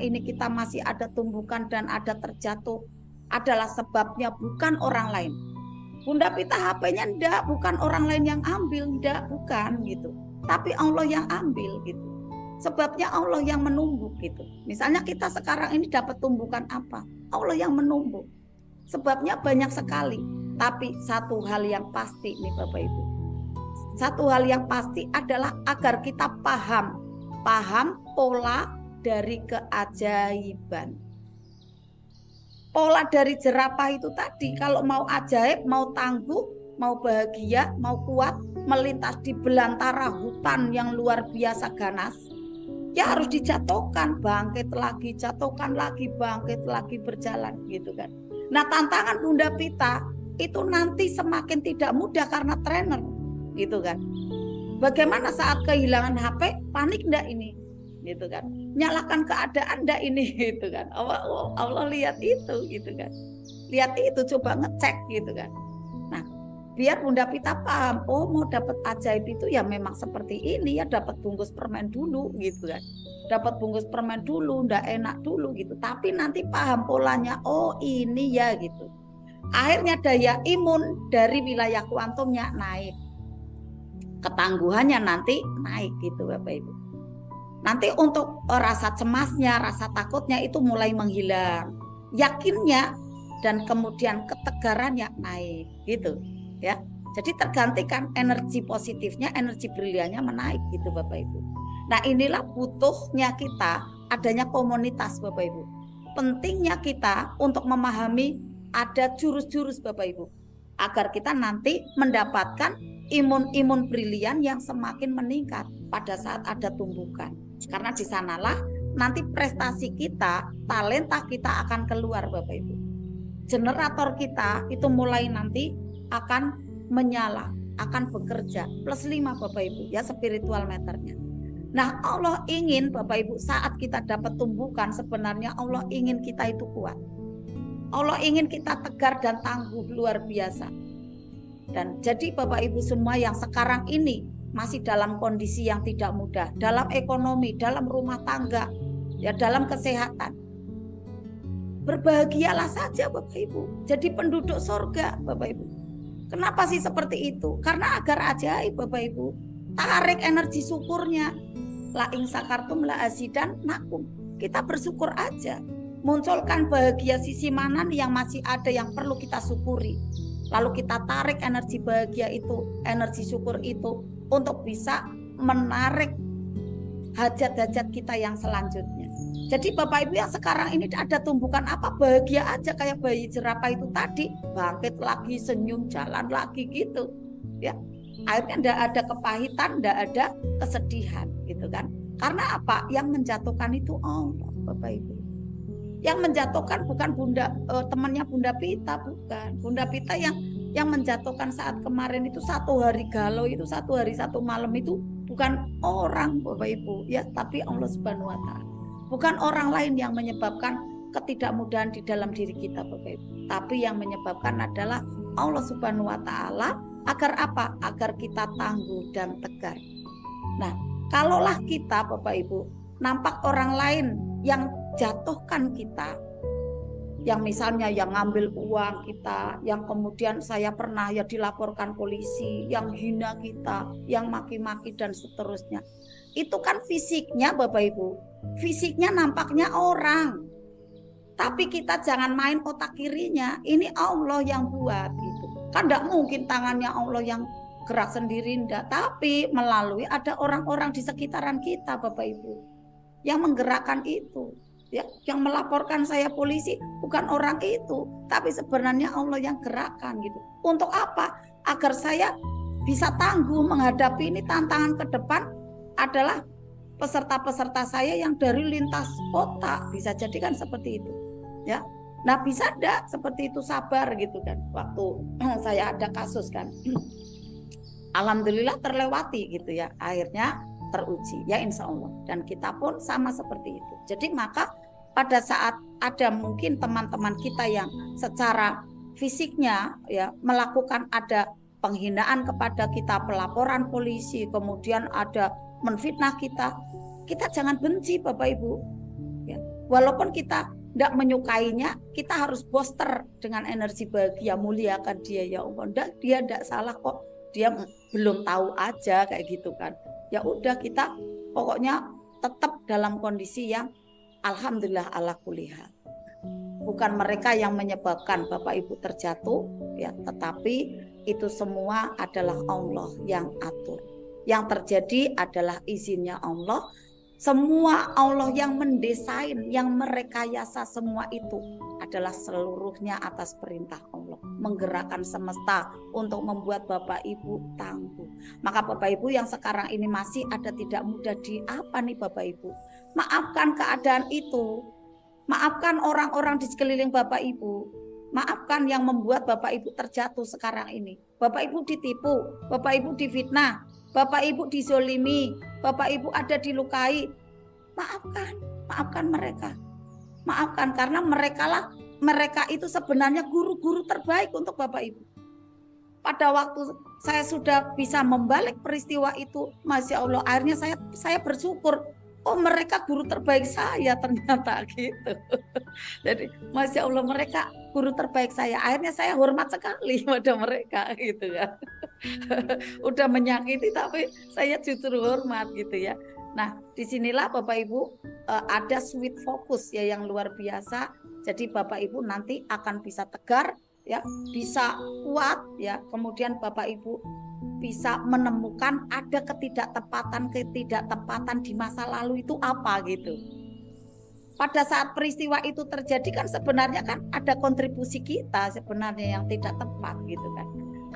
sekarang ini kita masih ada tumbukan dan ada terjatuh adalah sebabnya bukan orang lain. Bunda Pita HP-nya enggak, bukan orang lain yang ambil, enggak, bukan gitu. Tapi Allah yang ambil gitu. Sebabnya Allah yang menumbuk gitu. Misalnya kita sekarang ini dapat tumbukan apa? Allah yang menumbuk. Sebabnya banyak sekali. Tapi satu hal yang pasti nih Bapak Ibu. Satu hal yang pasti adalah agar kita paham pola dari keajaiban. Pola dari jerapah itu tadi, kalau mau ajaib, mau tangguh, mau bahagia, mau kuat, melintas di belantara hutan yang luar biasa ganas, ya harus dijatuhkan, bangkit lagi, jatuhkan lagi, bangkit lagi, berjalan gitu kan. Nah, tantangan Bunda Pita itu nanti semakin tidak mudah karena trainer gitu kan. Bagaimana saat kehilangan HP, panik enggak ini? Gitu kan, nyalakan keadaan enggak ini gitu kan. Allah lihat itu gitu kan, lihat itu, coba ngecek gitu kan. Nah, biar Bunda Pita paham, oh mau dapat ajaib itu ya memang seperti ini ya, dapat bungkus permen dulu gitu kan, dapat bungkus permen dulu, ndak enak dulu gitu, tapi nanti paham polanya, oh ini ya gitu. Akhirnya daya imun dari wilayah kuantumnya naik, ketangguhannya nanti naik gitu Bapak Ibu. Nanti untuk rasa cemasnya, rasa takutnya itu mulai menghilang. Yakinnya dan kemudian ketegarannya naik gitu ya. Jadi tergantikan energi positifnya, energi briliannya menaik gitu Bapak Ibu. Nah, inilah butuhnya kita adanya komunitas Bapak Ibu. Pentingnya kita untuk memahami ada jurus-jurus Bapak Ibu, agar kita nanti mendapatkan imun brilian yang semakin meningkat pada saat ada tumbukan. Karena di sanalah nanti prestasi kita, talenta kita akan keluar Bapak Ibu. Generator kita itu mulai nanti akan menyala, akan bekerja +5 Bapak Ibu ya, spiritual meternya. Nah, Allah ingin Bapak Ibu saat kita dapat tumbukan, sebenarnya Allah ingin kita itu kuat. Allah ingin kita tegar dan tangguh luar biasa. Dan jadi Bapak Ibu semua yang sekarang ini masih dalam kondisi yang tidak mudah, dalam ekonomi, dalam rumah tangga, ya dalam kesehatan, berbahagialah saja Bapak Ibu, jadi penduduk surga Bapak Ibu. Kenapa sih seperti itu? Karena agar ajaib Bapak Ibu, tarik energi syukurnya, la ing sakartum la azidannakum. Kita bersyukur aja, munculkan bahagia sisi mana nih yang masih ada yang perlu kita syukuri. Lalu kita tarik energi bahagia itu, energi syukur itu untuk bisa menarik hajat-hajat kita yang selanjutnya. Jadi Bapak Ibu yang sekarang ini ada tumbukan apa, bahagia aja kayak bayi jerapah itu tadi, bangkit lagi, senyum, jalan lagi gitu. Ya, akhirnya enggak ada kepahitan, enggak ada kesedihan gitu kan. Karena apa? Yang menjatuhkan itu Allah Bapak Ibu. Yang menjatuhkan bukan temannya Bunda Pita, bukan. Bunda Pita yang menjatuhkan saat kemarin itu 1 hari galau itu, 1 hari 1 malam itu bukan orang Bapak Ibu ya, tapi Allah Subhanahu wa taala. Bukan orang lain yang menyebabkan ketidakmudahan di dalam diri kita Bapak Ibu, tapi yang menyebabkan adalah Allah Subhanahu wa taala. Agar apa? Agar kita tangguh dan tegar. Nah, kalaulah kita Bapak Ibu nampak orang lain yang jatuhkan kita, yang misalnya yang ngambil uang kita, yang kemudian saya pernah ya dilaporkan polisi, yang hina kita, yang maki-maki dan seterusnya. Itu kan fisiknya Bapak Ibu, fisiknya nampaknya orang, tapi kita jangan main otak kirinya, ini Allah yang buat gitu. Kan tidak mungkin tangannya Allah yang gerak sendiri, enggak, tapi melalui ada orang-orang di sekitaran kita Bapak Ibu yang menggerakkan itu. Ya, yang melaporkan saya polisi bukan orang itu, tapi sebenarnya Allah yang gerakkan gitu. Untuk apa? Agar saya bisa tangguh menghadapi ini tantangan ke depan adalah peserta-peserta saya yang dari lintas kota, bisa jadi kan seperti itu. Ya. Nah, bisa enggak seperti itu sabar gitu kan. Waktu saya ada kasus kan. Alhamdulillah terlewati gitu ya. Akhirnya teruji ya insya Allah, dan kita pun sama seperti itu. Jadi maka pada saat ada mungkin teman-teman kita yang secara fisiknya ya melakukan ada penghinaan kepada kita, pelaporan polisi, kemudian ada menfitnah kita, kita jangan benci Bapak Ibu ya. Walaupun kita tidak menyukainya, kita harus booster dengan energi bahagia, muliakan dia ya Allah. Dia tidak salah kok, dia belum tahu aja kayak gitu kan. Ya udah, kita pokoknya tetap dalam kondisi yang alhamdulillah ala kulli hal. Bukan mereka yang menyebabkan Bapak Ibu terjatuh ya, tetapi itu semua adalah Allah yang atur. Yang terjadi adalah izinnya Allah. Semua Allah yang mendesain, yang merekayasa semua itu adalah seluruhnya atas perintah Allah. Menggerakkan semesta untuk membuat Bapak Ibu tangguh. Maka Bapak Ibu yang sekarang ini masih ada tidak mudah di apa nih Bapak Ibu? Maafkan keadaan itu. Maafkan orang-orang di sekeliling Bapak Ibu. Maafkan yang membuat Bapak Ibu terjatuh sekarang ini. Bapak Ibu ditipu, Bapak Ibu difitnah, Bapak Ibu dizolimi, Bapak Ibu ada dilukai. Maafkan mereka. Maafkan, karena mereka itu sebenarnya guru-guru terbaik untuk Bapak Ibu. Pada waktu saya sudah bisa membalik peristiwa itu, Masya Allah, akhirnya saya bersyukur. Oh, mereka guru terbaik saya ternyata gitu. Jadi Masya Allah, mereka guru terbaik saya. Akhirnya saya hormat sekali pada mereka gitu ya. Udah menyakiti tapi saya justru hormat gitu ya. Nah, disinilah Bapak Ibu ada sweet focus ya yang luar biasa. Jadi Bapak Ibu nanti akan bisa tegar ya, bisa kuat ya. Kemudian Bapak Ibu bisa menemukan ada ketidaktepatan di masa lalu itu apa gitu. Pada saat peristiwa itu terjadi kan sebenarnya kan ada kontribusi kita sebenarnya yang tidak tepat gitu kan.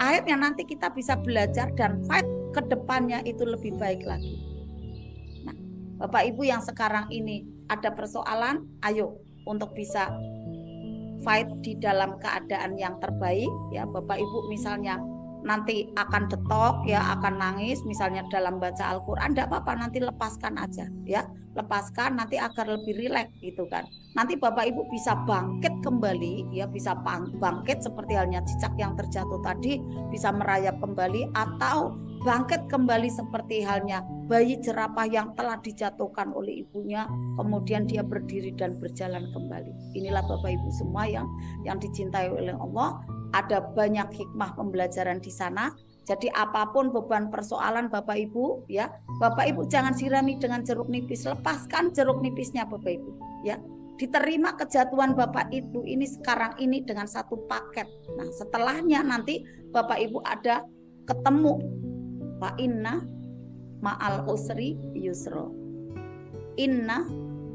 Akhirnya nanti kita bisa belajar dan fight ke depannya itu lebih baik lagi. Nah, Bapak Ibu yang sekarang ini ada persoalan, ayo untuk bisa fight di dalam keadaan yang terbaik ya. Bapak Ibu misalnya nanti akan detok ya, akan nangis misalnya dalam baca Al-Quran, tidak apa-apa, nanti lepaskan aja ya, lepaskan nanti agar lebih rileks gitu kan. Nanti Bapak Ibu bisa bangkit kembali ya, bisa bangkit seperti halnya cicak yang terjatuh tadi, bisa merayap kembali, atau bangkit kembali seperti halnya bayi jerapah yang telah dijatuhkan oleh ibunya, kemudian dia berdiri dan berjalan kembali. Inilah Bapak Ibu semua yang dicintai oleh Allah. Ada banyak hikmah pembelajaran di sana. Jadi apapun beban persoalan Bapak Ibu ya, Bapak Ibu jangan sirami dengan jeruk nipis, lepaskan jeruk nipisnya Bapak Ibu ya. Diterima kejatuhan Bapak Ibu ini sekarang ini dengan satu paket. Nah, setelahnya nanti Bapak Ibu ada ketemu fa inna ma'al usri yusra. Inna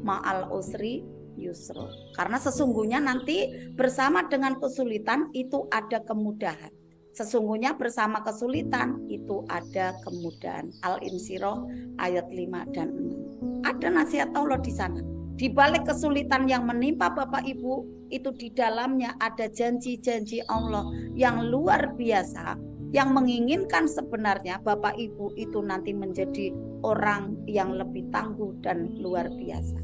ma'al usri yusra. Karena sesungguhnya nanti bersama dengan kesulitan itu ada kemudahan. Sesungguhnya bersama kesulitan itu ada kemudahan. Al-Insyirah ayat 5 dan 6. Ada nasihat Allah di sana. Di balik kesulitan yang menimpa Bapak Ibu, itu di dalamnya ada janji-janji Allah yang luar biasa, yang menginginkan sebenarnya Bapak Ibu itu nanti menjadi orang yang lebih tangguh dan luar biasa.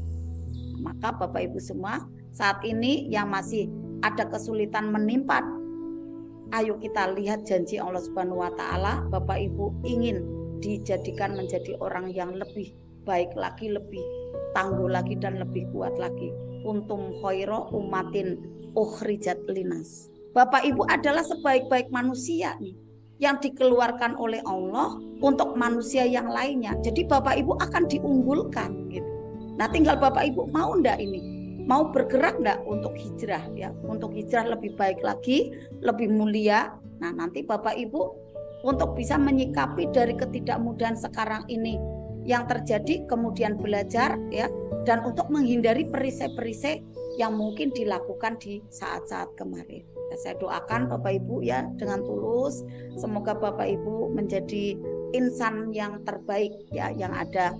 Maka Bapak Ibu semua saat ini yang masih ada kesulitan menimpa, ayo kita lihat janji Allah Subhanahu wa taala. Bapak Ibu ingin dijadikan menjadi orang yang lebih baik lagi, lebih tangguh lagi dan lebih kuat lagi. Kuntum khairu ummatin ukhrijat linas. Bapak Ibu adalah sebaik-baik manusia nih yang dikeluarkan oleh Allah untuk manusia yang lainnya. Jadi Bapak Ibu akan diunggulkan gitu. Nah, tinggal Bapak Ibu mau ndak ini? Mau bergerak ndak untuk hijrah ya? Untuk hijrah lebih baik lagi, lebih mulia. Nah, nanti Bapak Ibu untuk bisa menyikapi dari ketidakmudahan sekarang ini yang terjadi, kemudian belajar ya, dan untuk menghindari perisai-perisai yang mungkin dilakukan di saat-saat kemarin. Ya, saya doakan Bapak Ibu ya dengan tulus, semoga Bapak Ibu menjadi insan yang terbaik ya, yang ada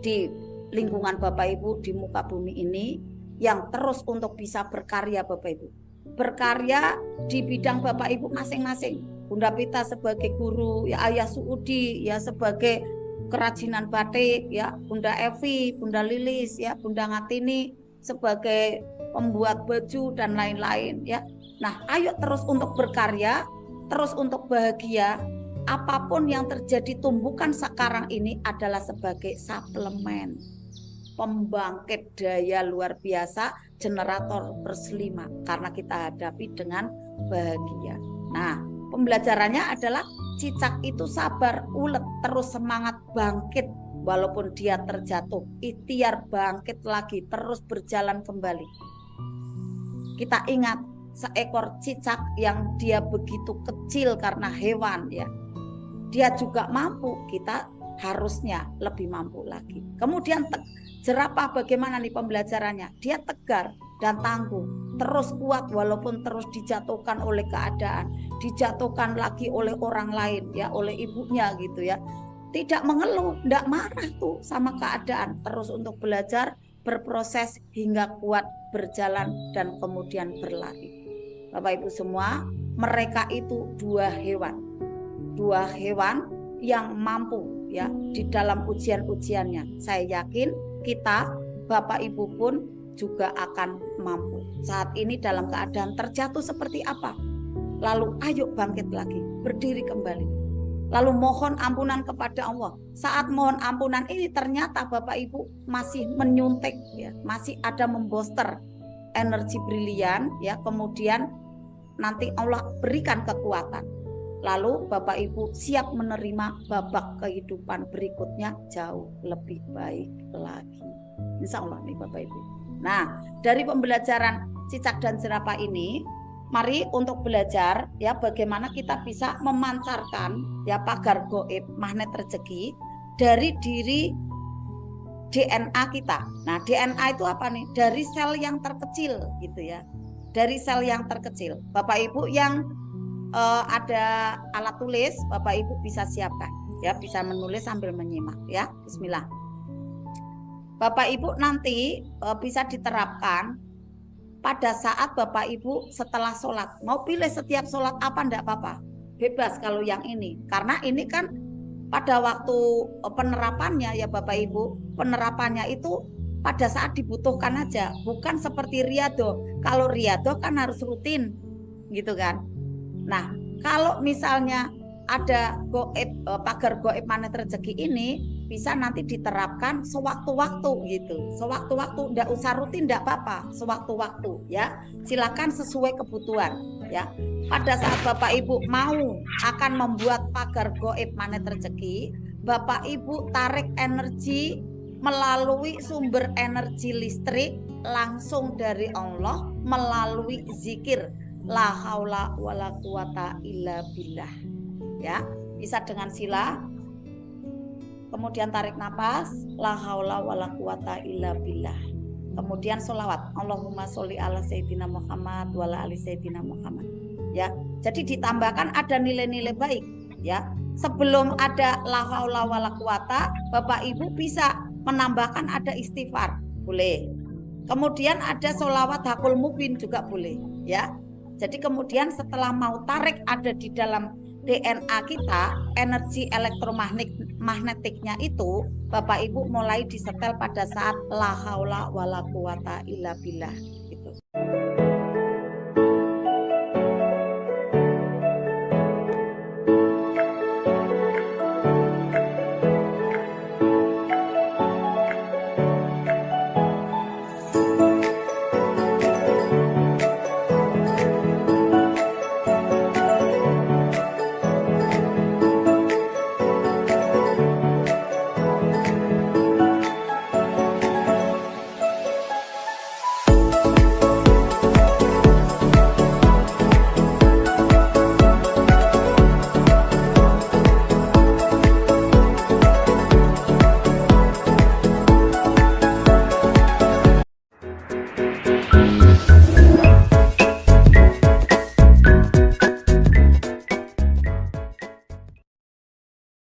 di lingkungan Bapak Ibu di muka bumi ini, yang terus untuk bisa berkarya Bapak Ibu. Berkarya di bidang Bapak Ibu masing-masing. Bunda Pita sebagai guru, ya Ayah Suudi ya sebagai kerajinan batik, ya Bunda Evi, Bunda Lilis, ya Bunda Ngatini sebagai pembuat baju dan lain-lain ya. Nah, ayo terus untuk berkarya, terus untuk bahagia. Apapun yang terjadi, tumbukan sekarang ini adalah sebagai suplemen. pembangkit daya luar biasa, generator +5 karena kita hadapi dengan bahagia. Nah, pembelajarannya adalah cicak itu sabar, ulet, terus semangat bangkit walaupun dia terjatuh, ikhtiar bangkit lagi, terus berjalan kembali. Kita ingat seekor cicak yang dia begitu kecil karena hewan ya. Dia juga mampu, kita harusnya lebih mampu lagi. Kemudian jerapah bagaimana nih pembelajarannya? Dia tegar dan tangguh, terus kuat walaupun terus dijatuhkan oleh keadaan, dijatuhkan lagi oleh orang lain ya, oleh ibunya gitu ya. Tidak mengeluh, tidak marah tuh sama keadaan, terus untuk belajar, berproses hingga kuat berjalan dan kemudian berlari. Bapak Ibu semua, mereka itu dua hewan yang mampu ya di dalam ujian-ujiannya. Saya yakin kita Bapak Ibu pun juga akan mampu. Saat ini dalam keadaan terjatuh seperti apa? Lalu ayo bangkit lagi, berdiri kembali. Lalu mohon ampunan kepada Allah. Saat mohon ampunan ini ternyata Bapak Ibu masih menyuntik ya, masih ada memboster energi brilian ya, kemudian nanti Allah berikan kekuatan. Lalu Bapak Ibu siap menerima babak kehidupan berikutnya jauh lebih baik lagi. Insya Allah nih Bapak Ibu. Nah, dari pembelajaran cicak dan jerapah ini, mari untuk belajar ya bagaimana kita bisa memancarkan ya pagar gaib magnet rezeki dari diri DNA kita. Nah, DNA itu apa nih? Dari sel yang terkecil gitu ya. Dari sel yang terkecil. Bapak Ibu yang ada alat tulis, Bapak Ibu bisa siapkan ya, bisa menulis sambil menyimak ya. Bismillah. Bapak Ibu nanti bisa diterapkan pada saat Bapak Ibu setelah sholat. Mau pilih setiap sholat apa enggak apa-apa, bebas kalau yang ini. Karena ini kan pada waktu penerapannya ya Bapak Ibu, penerapannya itu pada saat dibutuhkan aja, bukan seperti riyadhah. Kalau riyadhah kan harus rutin gitu kan. Nah, kalau misalnya ada gaib, pagar gaib magnet rezeki ini bisa nanti diterapkan sewaktu-waktu gitu. Sewaktu-waktu, enggak usah rutin enggak apa-apa, sewaktu-waktu ya. Silakan sesuai kebutuhan ya. Pada saat Bapak Ibu mau akan membuat pagar gaib magnet rezeki, Bapak Ibu tarik energi melalui sumber energi listrik langsung dari Allah melalui zikir la haula wala quwata illa billah ya. Bisa dengan sila, kemudian tarik nafas la haula wala quwata illa billah, kemudian sholawat Allahumma sholli ala sayyidina Muhammad wa ala ali sayyidina Muhammad ya. Jadi ditambahkan ada nilai-nilai baik ya. Sebelum ada la haula wala quwata, Bapak Ibu bisa menambahkan ada istighfar, boleh. Kemudian ada sholawat hakul mubin juga boleh ya. Jadi kemudian setelah mau tarik ada di dalam DNA kita, energi elektromagnetiknya itu Bapak Ibu mulai disetel pada saat la haula wala quwata illa billah.